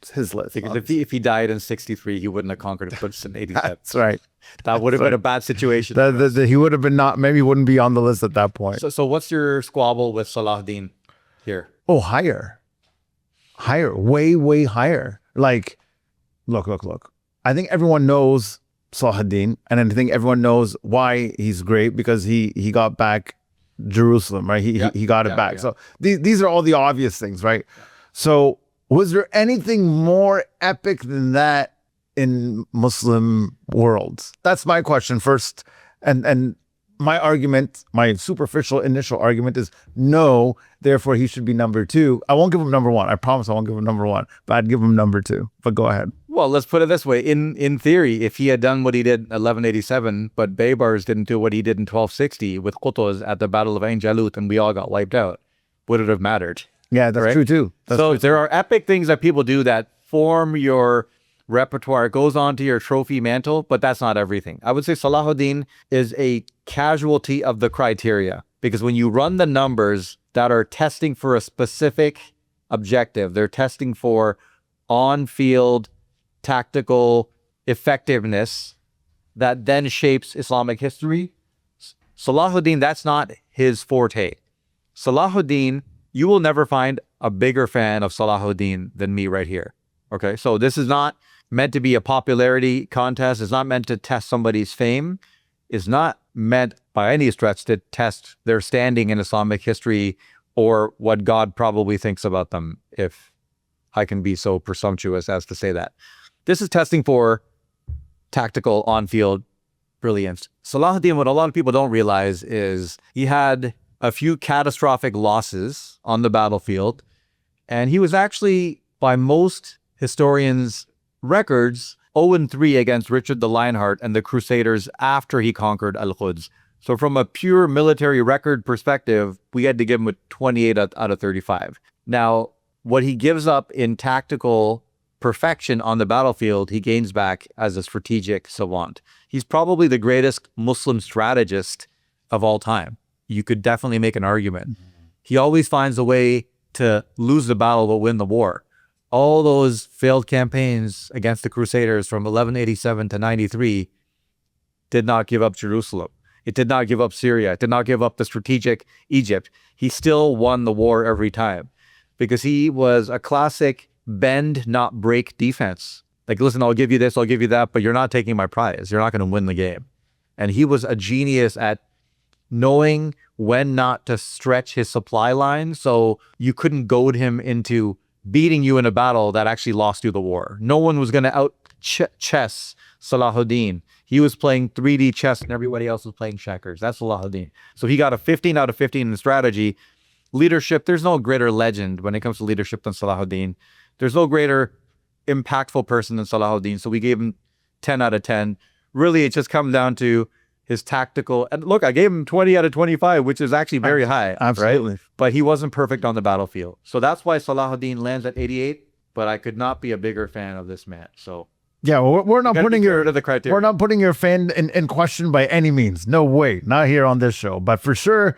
It's his list. Because if he died in 63, he wouldn't have conquered it, but it's in 87. That's right. That would have been a bad situation. He would have been maybe he wouldn't be on the list at that point. So what's your squabble with Salahuddin here? Oh, higher. Higher. Way, way higher. Like, look. I think everyone knows Salahuddin, and I think everyone knows why he's great, because he got back Jerusalem, right? He got it back. Yeah. So these are all the obvious things, right? Yeah. So was there anything more epic than that in Muslim worlds? That's my question first. And my argument, my superficial initial argument is no, therefore he should be number 2. I won't give him number 1. I promise I won't give him number 1, but I'd give him number 2. But go ahead. Well, let's put it this way. In theory, if he had done what he did in 1187, but Baybars didn't do what he did in 1260 with Qutuz at the Battle of Ain Jalut, and we all got wiped out, would it have mattered? Yeah, that's true too. There are epic things that people do that form your repertoire. It goes onto your trophy mantle, but that's not everything. I would say Salahuddin is a casualty of the criteria, because when you run the numbers that are testing for a specific objective, they're testing for on-field tactical effectiveness that then shapes Islamic history. Salahuddin, that's not his forte. Salahuddin, you will never find a bigger fan of Salahuddin than me right here. Okay, so this is not meant to be a popularity contest. It's not meant to test somebody's fame. It's not meant by any stretch to test their standing in Islamic history or what God probably thinks about them, if I can be so presumptuous as to say that. This is testing for tactical on-field brilliance. Salahuddin, what a lot of people don't realize is he had a few catastrophic losses on the battlefield, and he was actually, by most historians' records, 0-3 against Richard the Lionheart and the Crusaders after he conquered Al-Quds. So from a pure military record perspective, we had to give him a 28 out of 35. Now, what he gives up in tactical perfection on the battlefield, he gains back as a strategic savant. He's probably the greatest Muslim strategist of all time. You could definitely make an argument. He always finds a way to lose the battle but win the war. All those failed campaigns against the Crusaders from 1187 to 93 did not give up Jerusalem. It did not give up Syria. It did not give up the strategic Egypt. He still won the war every time because he was a classic bend, not break defense. Like, listen, I'll give you this, I'll give you that, but you're not taking my prize. You're not going to win the game. And he was a genius at knowing when not to stretch his supply line so you couldn't goad him into beating you in a battle that actually lost you the war. No one was going to out-chess Salahuddin. He was playing 3D chess and everybody else was playing checkers. That's Salahuddin. So he got a 15 out of 15 in strategy. Leadership, there's no greater legend when it comes to leadership than Salahuddin. There's no greater impactful person than Salahuddin. So we gave him 10 out of 10. Really, it just comes down to his tactical. And look, I gave him 20 out of 25, which is actually very high. Absolutely. Right? But he wasn't perfect on the battlefield. So that's why Salahuddin lands at 88. But I could not be a bigger fan of this man. So yeah, well, we're not putting we're not putting your fan in question by any means. No way. Not here on this show. But for sure,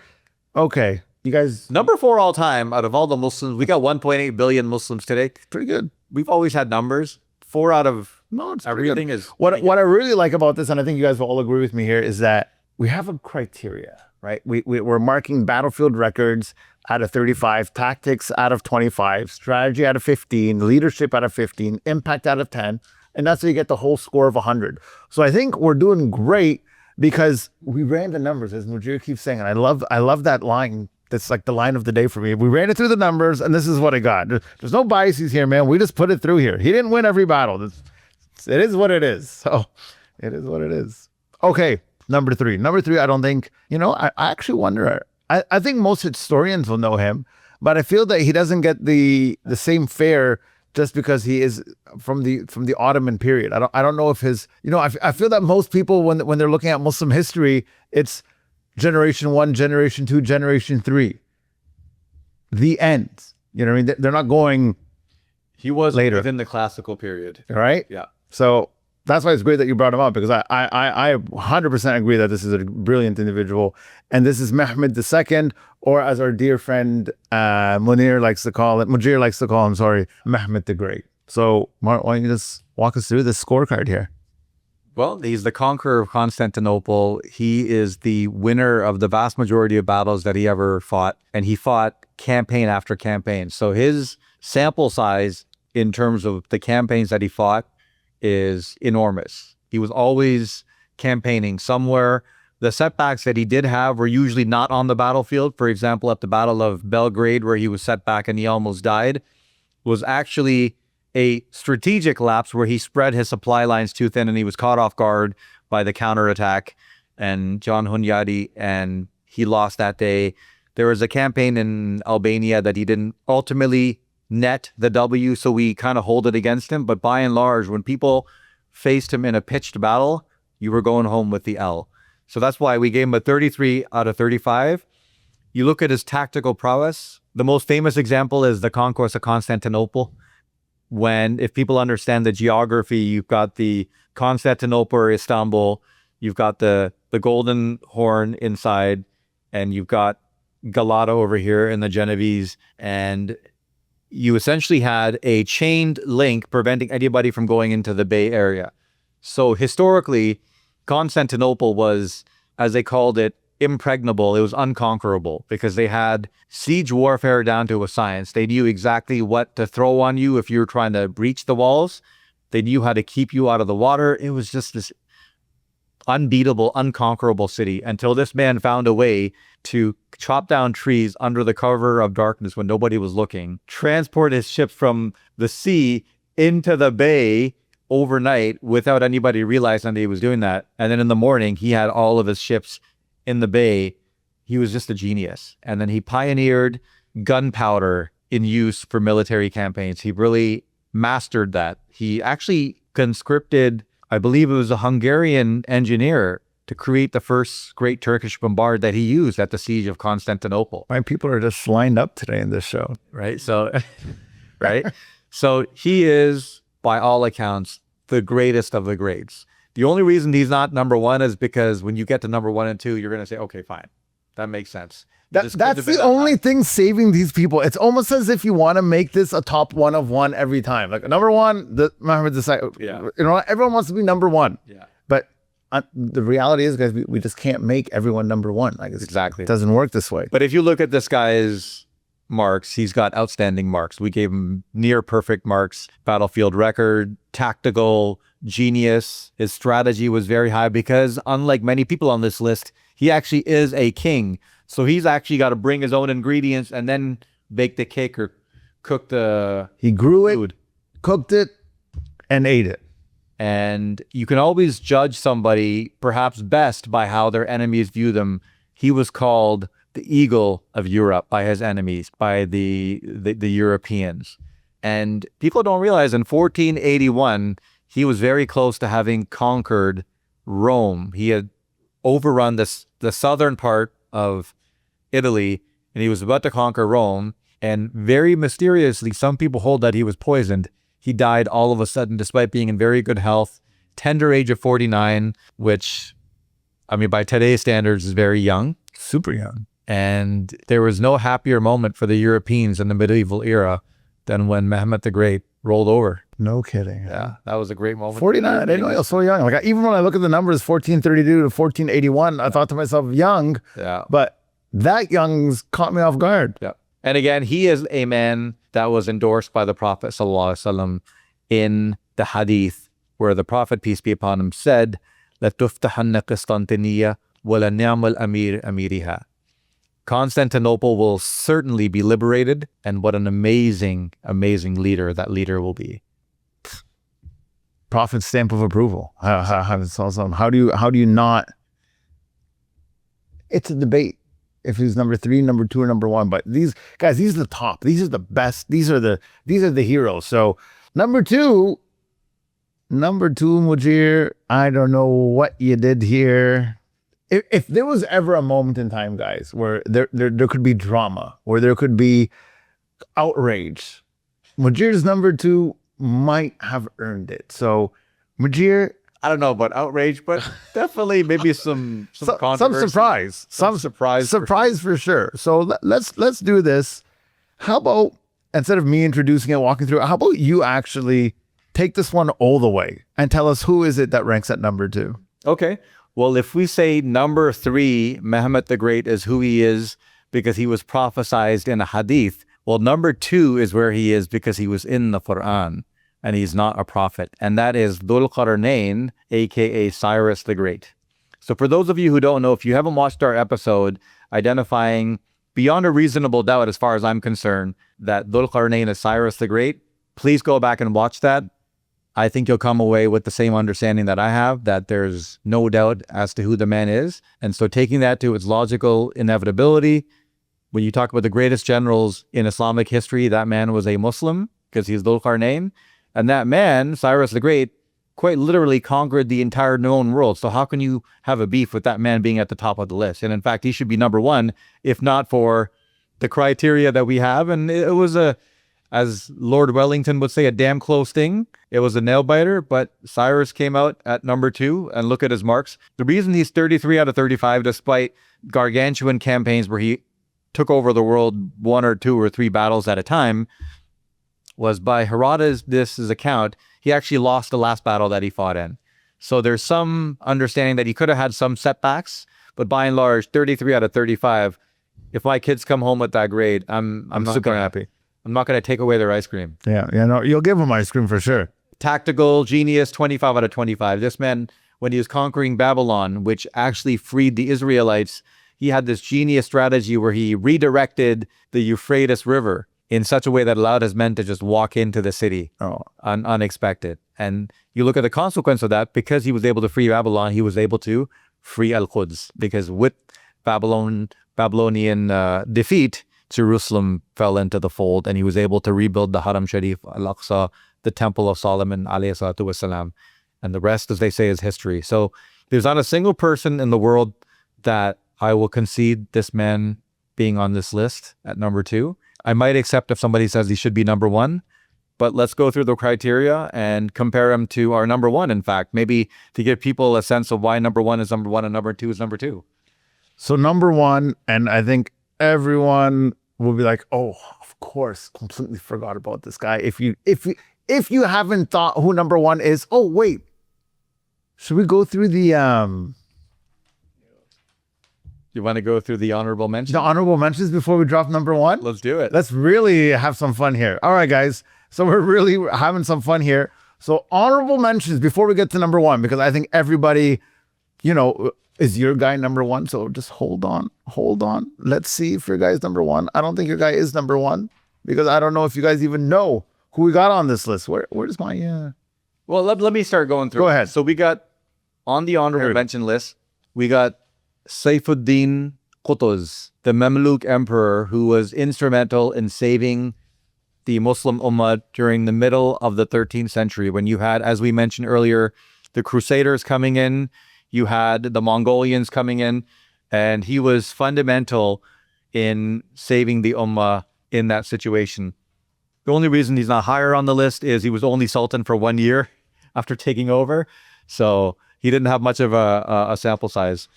okay. You guys, number 4 all time out of all the Muslims. We got 1.8 billion Muslims today. pretty good. We've always had numbers. 4 out of No, it's pretty everything good. is What I really like about this, and I think you guys will all agree with me here, is that we have a criteria, right? We're marking battlefield records out of 35, tactics out of 25, strategy out of 15, leadership out of 15, impact out of 10, and that's how you get the whole score of 100. So I think we're doing great because we ran the numbers, as Mujir keeps saying, and I love that line. That's like the line of the day for me. We ran it through the numbers, and this is what I got. There's no biases here, man. We just put it through here. He didn't win every battle. It is what it is. So it is what it is. Okay, number 3. Number 3, I don't think, I actually wonder. I think most historians will know him, but I feel that he doesn't get the same fare just because he is from the Ottoman period. I don't know if his, I feel that most people, when they're looking at Muslim history, it's generation 1, generation 2, generation 3. The end. You know what I mean? They're not going. He was later within the classical period. Right? Yeah. So that's why it's great that you brought him up, because I 100% agree that this is a brilliant individual. And this is Mehmed II, or as our dear friend Mujir likes to call him, Mehmed the Great. So Mark, why don't you just walk us through this scorecard here? Well, he's the conqueror of Constantinople. He is the winner of the vast majority of battles that he ever fought, and he fought campaign after campaign. So his sample size in terms of the campaigns that he fought is enormous. He was always campaigning somewhere. The setbacks that he did have were usually not on the battlefield. For example, at the Battle of Belgrade, where he was set back and he almost died, was actually a strategic lapse where he spread his supply lines too thin and he was caught off guard by the counterattack and John Hunyadi, and he lost that day. There was a campaign in Albania that he didn't ultimately net the W, so we kind of hold it against him. But by and large, when people faced him in a pitched battle, you were going home with the L. So that's why we gave him a 33 out of 35. You look at his tactical prowess. The most famous example is the conquest of Constantinople. When, if people understand the geography, you've got the Constantinople or Istanbul, you've got the Golden Horn inside, and you've got Galata over here in the Genovese, and you essentially had a chained link preventing anybody from going into the Bay Area. So historically, Constantinople was, as they called it, impregnable. It was unconquerable because they had siege warfare down to a science. They knew exactly what to throw on you if you were trying to breach the walls. They knew how to keep you out of the water. It was just this unbeatable, unconquerable city until this man found a way to chop down trees under the cover of darkness when nobody was looking, transport his ships from the sea into the bay overnight without anybody realizing that he was doing that. And then in the morning, he had all of his ships in the bay. He was just a genius. And then he pioneered gunpowder in use for military campaigns. He really mastered that. He actually conscripted, I believe it was a Hungarian engineer, to create the first great Turkish bombard that he used at the siege of Constantinople. My people are just lined up today in this show. Right? So, right? So he is, by all accounts, the greatest of the greats. The only reason he's not number one is because when you get to number 1 and 2, you're going to say, okay, fine. That makes sense. That's the only thing saving these people. It's almost as if you want to make this a top one of one every time. Like number one, Muhammad decided, you know, everyone wants to be number one. Yeah. But the reality is, guys, we just can't make everyone number one. Like Exactly. It doesn't work this way. But if you look at this guy's marks, he's got outstanding marks. We gave him near perfect marks, battlefield record, tactical genius. His strategy was very high because unlike many people on this list, he actually is a king. So he's actually got to bring his own ingredients and then bake the cake or cook the He grew food. it, cooked it, and ate it. And you can always judge somebody perhaps best by how their enemies view them. He was called the eagle of Europe by his enemies, by the Europeans. And people don't realize in 1481, he was very close to having conquered Rome. He had overrun the southern part of Italy, and he was about to conquer Rome. And very mysteriously, some people hold that he was poisoned. He died all of a sudden, despite being in very good health, tender age of 49, which, I mean, by today's standards is very young. Super young. And there was no happier moment for the Europeans in the medieval era than when Mehmet the Great rolled over. No kidding. Yeah, that was a great moment. 49. I didn't know he was so young. Like even when I look at the numbers, 1432 to 1481, I thought to myself, young. Yeah. But that young's caught me off guard. Yeah. And again, he is a man that was endorsed by the Prophet ﷺ in the hadith, where the Prophet, peace be upon him, said, لَتُفْتَحَنَّ قِسْطَنْطِنِيَّةٌ وَلَنِعْمَ الْأَمِيرُ أَمِيرِهَا. Constantinople will certainly be liberated, and what an amazing, amazing leader that leader will be. Prophet's stamp of approval. How do you not? It's a debate if he's number 3, number 2, or number 1. But these guys, these are the top. These are the best. These are the heroes. So number 2, Mujir, I don't know what you did here. If there was ever a moment in time, guys, where there could be drama, where there could be outrage, Mujir's number 2 might have earned it. So Mujir, I don't know about outrage, but definitely maybe some controversy. some surprise for sure. So let's do this. How about, instead of me introducing it, walking through it, how about you actually take this one all the way and tell us who is it that ranks at number 2? Okay. Well, if we say number 3, Mehmet the Great is who he is because he was prophesized in a hadith, well, number 2 is where he is because he was in the Quran and he's not a prophet. And that is Dhul Qarnayn, aka Cyrus the Great. So for those of you who don't know, if you haven't watched our episode identifying beyond a reasonable doubt, as far as I'm concerned, that Dhul Qarnayn is Cyrus the Great, please go back and watch that. I think you'll come away with the same understanding that I have, that there's no doubt as to who the man is. And so taking that to its logical inevitability, when you talk about the greatest generals in Islamic history, that man was a Muslim because he's Dhul Qarnayn. And that man, Cyrus the Great, quite literally conquered the entire known world. So how can you have a beef with that man being at the top of the list? And in fact, he should be number 1, if not for the criteria that we have. And it was as Lord Wellington would say, a damn close thing. It was a nail biter, but Cyrus came out at number 2, and look at his marks. The reason he's 33 out of 35, despite gargantuan campaigns where he took over the world 1 or 2 or 3 battles at a time, was by Herodotus' account, he actually lost the last battle that he fought in. So there's some understanding that he could have had some setbacks, but by and large, 33 out of 35, if my kids come home with that grade, I'm super happy. I'm not going to take away their ice cream. Yeah, no, you'll give them ice cream for sure. Tactical genius, 25 out of 25. This man, when he was conquering Babylon, which actually freed the Israelites, he had this genius strategy where he redirected the Euphrates River in such a way that allowed his men to just walk into the city unexpected. And you look at the consequence of that, because he was able to free Babylon, he was able to free Al-Quds, because with Babylonian defeat, Jerusalem fell into the fold, and he was able to rebuild the Haram Sharif, Al-Aqsa, the Temple of Solomon, alayhi salatu wasalam. And the rest, as they say, is history. So There's not a single person in the world that I will concede this man being on this list at number 2. I might accept if somebody says he should be number 1, but let's go through the criteria and compare him to our number 1, in fact, maybe to give people a sense of why number 1 is number 1 and number 2 is number 2. So number 1, and I think everyone will be like, oh, of course, completely forgot about this guy. If you haven't thought who number 1 is, oh, wait. Should we go through the You want to go through the honorable mentions? the honorable mentions before we drop number 1? Let's do it. Let's really have some fun here. All right, guys. So we're really having some fun here. So honorable mentions before we get to number 1, because I think everybody, is your guy number 1. So just hold on. Let's see if your guy's number 1. I don't think your guy is number 1 because I don't know if you guys even know who we got on this list. Where's my, Well, let me start going through. Go ahead. So we got, on the honorable mention list, we got Saifuddin Qutuz, the Mamluk emperor who was instrumental in saving the Muslim Ummah during the middle of the 13th century when you had, as we mentioned earlier, the Crusaders coming in, you had the Mongolians coming in, and he was fundamental in saving the Ummah in that situation. The only reason he's not higher on the list is he was only Sultan for 1 year after taking over, so he didn't have much of a sample size.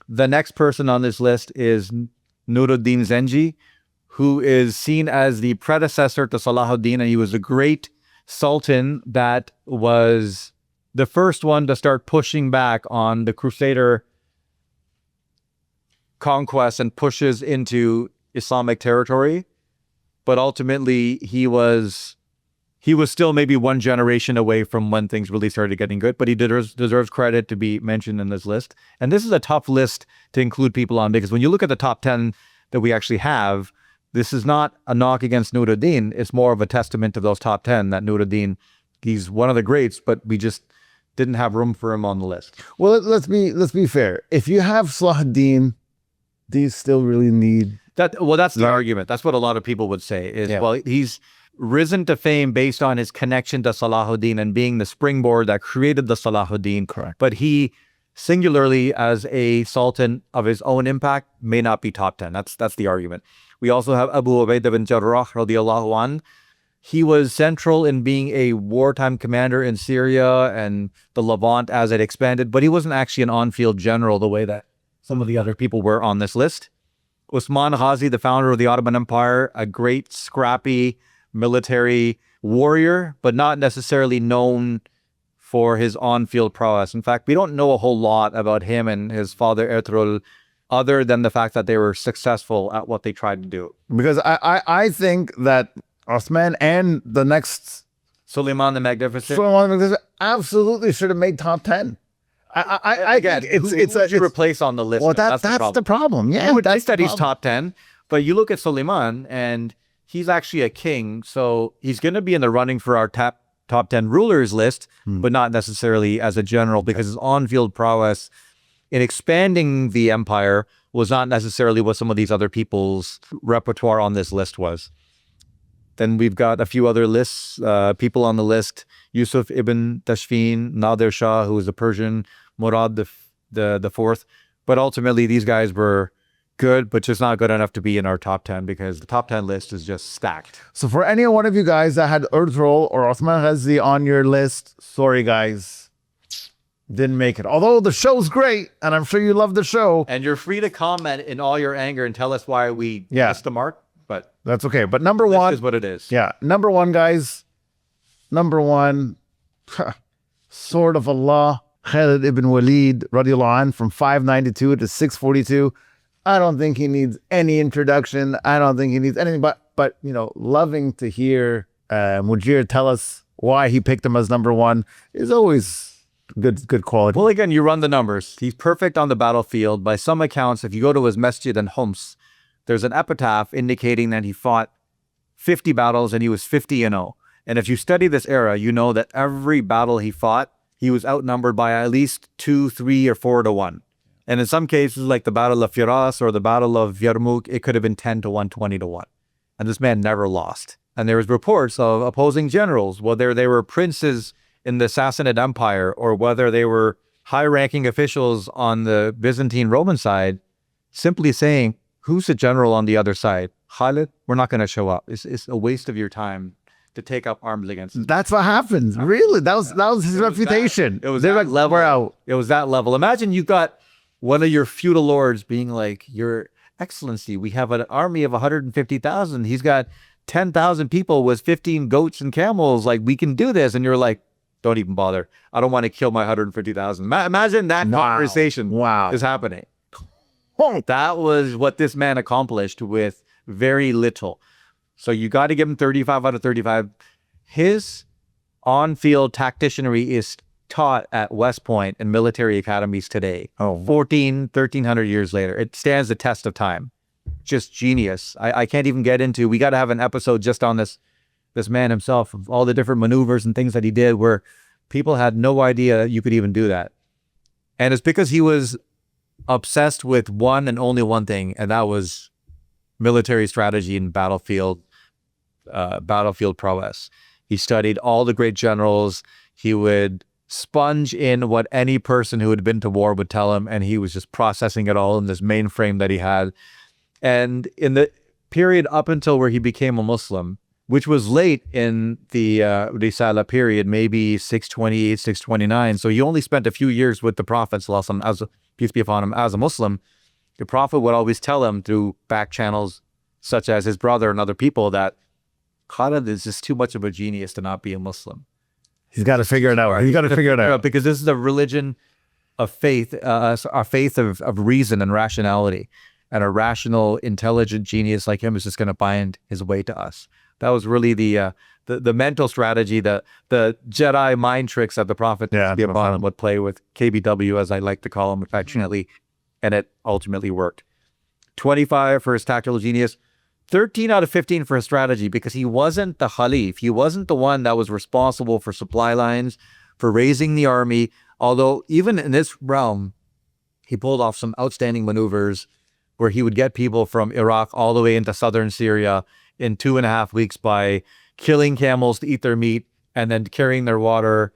The next person on this list is Nuruddin Zengi, who is seen as the predecessor to Salahuddin, and he was a great sultan that was the first one to start pushing back on the Crusader conquest and pushes into Islamic territory. But ultimately, he was still maybe one generation away from when things really started getting good, but he deserves credit to be mentioned in this list. And this is a tough list to include people on because when you look at the top 10 that we actually have, this is not a knock against Nuruddin. It's more of a testament to those top 10 that Nuruddin, he's one of the greats, but we just didn't have room for him on the list. Well, let's be fair. If you have Salahuddin, do you still really need that? Well, that's the argument. That's what a lot of people would say is, well, he's risen to fame based on his connection to Salahuddin and being the springboard that created the Salahuddin. Correct. But he singularly as a sultan of his own impact may not be top 10. That's the argument. We also have Abu Ubaidah bin Jarrah radiallahu an. He was central in being a wartime commander in Syria and the Levant as it expanded, but he wasn't actually an on-field general the way that some of the other people were on this list. Usman Ghazi, the founder of the Ottoman Empire, a great, scrappy military warrior, but not necessarily known for his on-field prowess. In fact, we don't know a whole lot about him and his father Ertugrul other than the fact that they were successful at what they tried to do. Because I think that Osman and the next Suleiman the Magnificent absolutely should have made top 10. I get it's a replace on the list. Well, that's the problem. Yeah, that's that he's top 10. But you look at Suleiman, and he's actually a king, so he's going to be in the running for our top 10 rulers list, but not necessarily as a general, because his on-field prowess in expanding the empire was not necessarily what some of these other people's repertoire on this list was. Then we've got a few other lists, people on the list: Yusuf ibn Tashfin, Nadir Shah, who was a Persian, Murad the fourth. But ultimately, these guys were good, but just not good enough to be in our top 10 because the top 10 list is just stacked. So for any one of you guys that had Ertugrul or Osman Ghazi on your list, sorry guys, didn't make it. Although the show's great, and I'm sure you love the show. And you're free to comment in all your anger and tell us why we missed the mark, but that's okay. But number one is what it is. Yeah, number one, guys. Number one, sword of Allah, Khalid ibn Walid, radiallahu anh, from 592 to 642. I don't think he needs any introduction. I don't think he needs anything, but loving to hear Mujir tell us why he picked him as number one is always good quality. Well, again, you run the numbers. He's perfect on the battlefield. By some accounts, if you go to his masjid in Homs, there's an epitaph indicating that he fought 50 battles and he was 50-0. And if you study this era, you know that every battle he fought, he was outnumbered by at least 2, 3, or 4 to 1. And in some cases, like the Battle of Firas or the Battle of Yarmouk, it could have been 10 to 1, 20 to 1. And this man never lost. And there was reports of opposing generals, whether they were princes in the Sassanid Empire or whether they were high-ranking officials on the Byzantine Roman side simply saying, who's the general on the other side? Khalid, we're not going to show up. It's a waste of your time to take up arms against him. That's what happens. Really? That was his reputation. It was They're that like, level. we're out. It was that level. Imagine you got one of your feudal lords being like, Your Excellency, we have an army of 150,000. He's got 10,000 people with 15 goats and camels. Like, we can do this. And you're like, don't even bother. I don't want to kill my 150,000. Imagine that conversation is happening. That was what this man accomplished with very little. So you got to give him 35 out of 35. His on-field tacticianry is taught at West Point and military academies today. 1,300 years later. It stands the test of time. Just genius. I can't even get into, we got to have an episode just on this man himself, of all the different maneuvers and things that he did where people had no idea you could even do that. And it's because he was obsessed with one and only one thing, and that was military strategy and battlefield prowess. He studied all the great generals. He would sponge in what any person who had been to war would tell him, and he was just processing it all in this mainframe that he had. And in the period up until where he became a Muslim, which was late in the Risala period, maybe 628, 629. So he only spent a few years with the Prophet, as peace be upon him, as a Muslim. The Prophet would always tell him through back channels, such as his brother and other people, that Khalid is just too much of a genius to not be a Muslim. He's got to figure it out. He's got to figure it out. Because this is a religion of faith, a faith of reason and rationality. And a rational, intelligent genius like him is just going to find his way to us. That was really the mental strategy, the Jedi mind tricks that the Prophet would play with, KBW, as I like to call him affectionately, and it ultimately worked. 25 for his tactical genius, 13 out of 15 for his strategy, because he wasn't the Khalif. He wasn't the one that was responsible for supply lines, for raising the army, although even in this realm, he pulled off some outstanding maneuvers where he would get people from Iraq all the way into southern Syria in 2.5 weeks by killing camels to eat their meat and then carrying their water.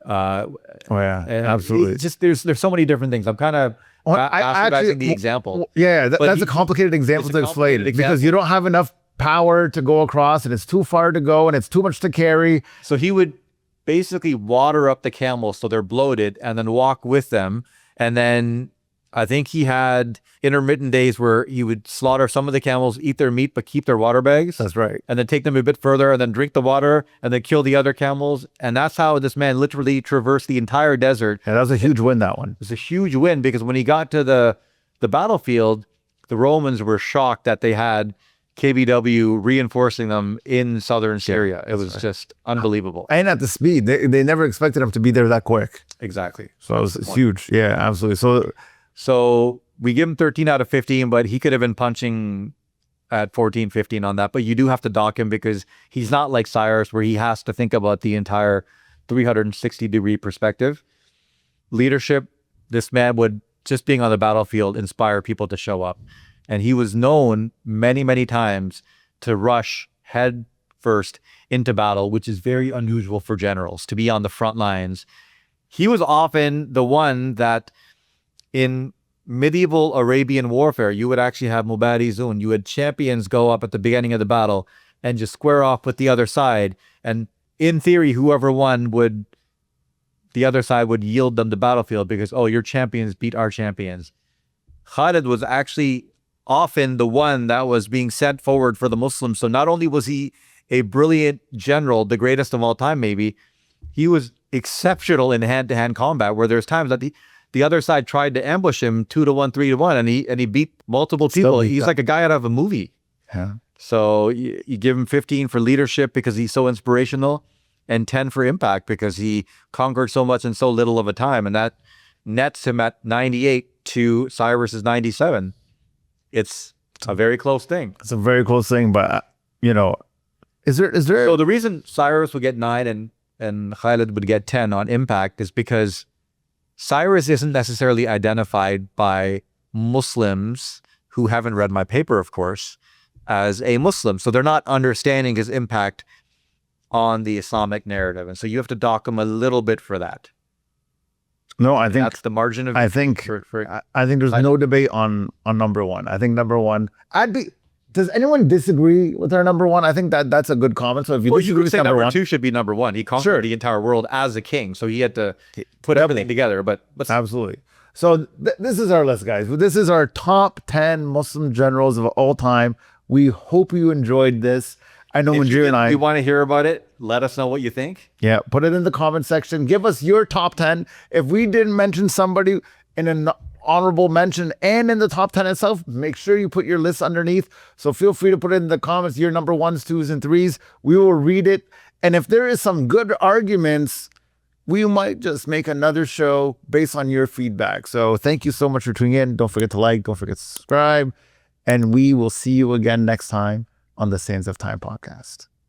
Absolutely. Just there's so many different things. I'm kind of bastardizing the example. That's a complicated example to explain because you don't have enough power to go across and it's too far to go and it's too much to carry. So he would basically water up the camels so they're bloated and then walk with them. And then I think he had intermittent days where he would slaughter some of the camels, eat their meat, but keep their water bags. That's right. And then take them a bit further and then drink the water and then kill the other camels. And that's how this man literally traversed the entire desert. Yeah, that was a huge win, that one. It was a huge win because when he got to the battlefield, the Romans were shocked that they had KBW reinforcing them in southern Syria. It was just unbelievable. And at the speed. They never expected him to be there that quick. Exactly. So it was huge. Yeah, absolutely. So we give him 13 out of 15, but he could have been punching at 14, 15 on that. But you do have to dock him because he's not like Cyrus where he has to think about the entire 360-degree perspective. Leadership, this man would, just being on the battlefield, inspire people to show up. And he was known many, many times to rush head first into battle, which is very unusual for generals, to be on the front lines. He was often the one that in medieval Arabian warfare, you would actually have mubarizun. You had champions go up at the beginning of the battle and just square off with the other side. And in theory, whoever won the other side would yield them the battlefield because, oh, your champions beat our champions. Khalid was actually often the one that was being sent forward for the Muslims. So not only was he a brilliant general, the greatest of all time maybe, he was exceptional in hand-to-hand combat where there's times that the other side tried to ambush him 2-1, 3-1, and he beat multiple people. He's like a guy out of a movie. Yeah. So you give him 15 for leadership because he's so inspirational, and 10 for impact because he conquered so much in so little of a time, and that nets him at 98 to Cyrus's 97. It's a very close thing. It's a very close thing, but is there? So the reason Cyrus would get 9 and Khalid would get 10 on impact is because Cyrus isn't necessarily identified by Muslims who haven't read my paper, of course, as a Muslim. So they're not understanding his impact on the Islamic narrative. And so you have to dock him a little bit for that. No, I think That's the margin of. I think I think there's no debate on number one. I think number one. Does anyone disagree with our number one? I think that's a good comment. So if you Well, disagree you could with say number number one, two should be number one. He conquered Sure. the entire world as a king, so he had to put everything together. But absolutely. So this is our list, guys. This is our top 10 Muslim generals of all time. We hope you enjoyed this. I know Mujir and I. If you want to hear about it, let us know what you think. Yeah, put it in the comment section. Give us your top 10. If we didn't mention somebody in an honorable mention and in the top 10 itself, make sure you put your list underneath. So feel free to put it in the comments, your number ones, twos, and threes. We will read it. And if there is some good arguments, we might just make another show based on your feedback. So thank you so much for tuning in. Don't forget to like, don't forget to subscribe. And we will see you again next time on the Sands of Time podcast.